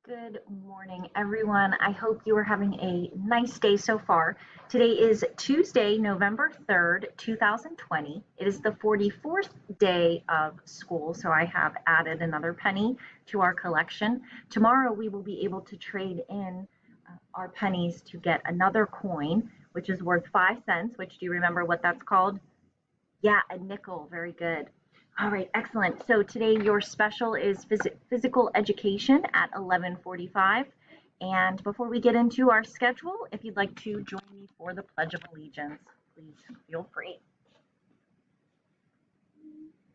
Good morning, everyone. I hope you are having a nice day so far. Today is Tuesday, November 3rd, 2020. It is the 44th day of school, so I have added another penny to our collection. Tomorrow, we will be able to trade in our pennies to get another coin, which is worth 5 cents, which do you remember what that's called? Yeah, a nickel. Very good. All right, excellent. So today your special is physical education at 11:45. And before we get into our schedule, if you'd like to join me for the Pledge of Allegiance, please feel free.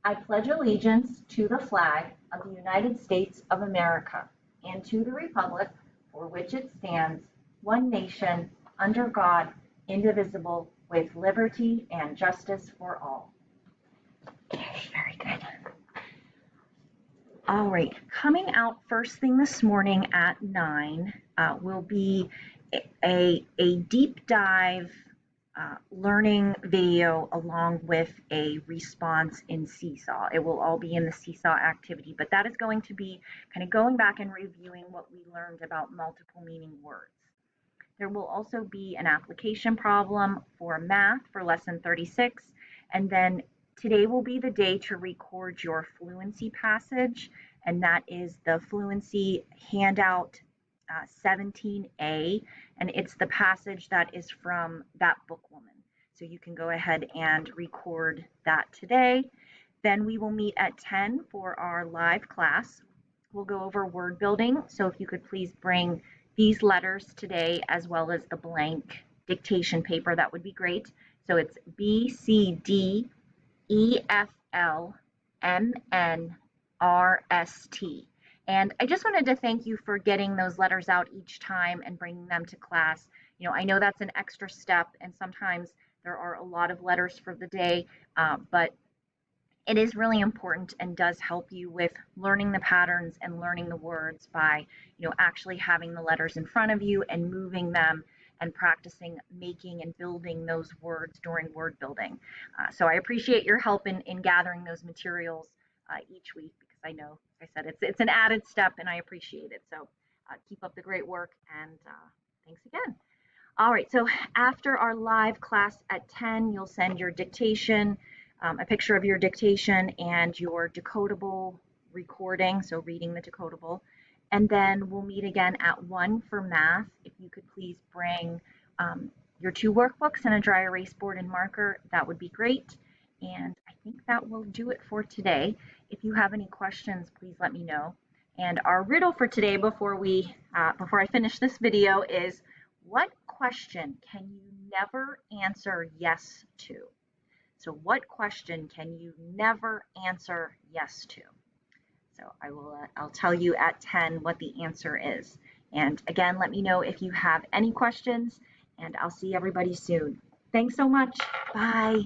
I pledge allegiance to the flag of the United States of America and to the republic for which it stands, one nation, under God, indivisible, with liberty and justice for all. Okay, very good. All right, coming out first thing this morning at 9 will be a deep dive learning video along with a response in Seesaw. It will all be in the Seesaw activity, but that is going to be kind of going back and reviewing what we learned about multiple meaning words. There will also be an application problem for math for lesson 36, and then today will be the day to record your fluency passage, and that is the fluency handout 17A, and it's the passage that is from That Book Woman. So you can go ahead and record that today. Then we will meet at 10 for our live class. We'll go over word building, so if you could please bring these letters today as well as the blank dictation paper, that would be great. So it's B, C, D, E, F, L, M, N, R, S, T. And I just wanted to thank you for getting those letters out each time and bringing them to class. I know that's an extra step, and sometimes there are a lot of letters for the day, but it is really important and does help you with learning the patterns and learning the words by, actually having the letters in front of you and moving them and practicing making and building those words during word building. So I appreciate your help in gathering those materials each week, because I know, like I said, it's an added step and I appreciate it. So keep up the great work, and thanks again. All right, so after our live class at 10, you'll send your dictation, a picture of your dictation and your decodable recording, so reading the decodable. And then we'll meet again at 1 for math. If you could please bring your 2 workbooks and a dry erase board and marker, that would be great. And I think that will do it for today. If you have any questions, please let me know. And our riddle for today, before I finish this video, is what question can you never answer yes to? So what question can you never answer yes to? So I'll tell you at 10 what the answer is. And again, let me know if you have any questions, and I'll see everybody soon. Thanks so much. Bye.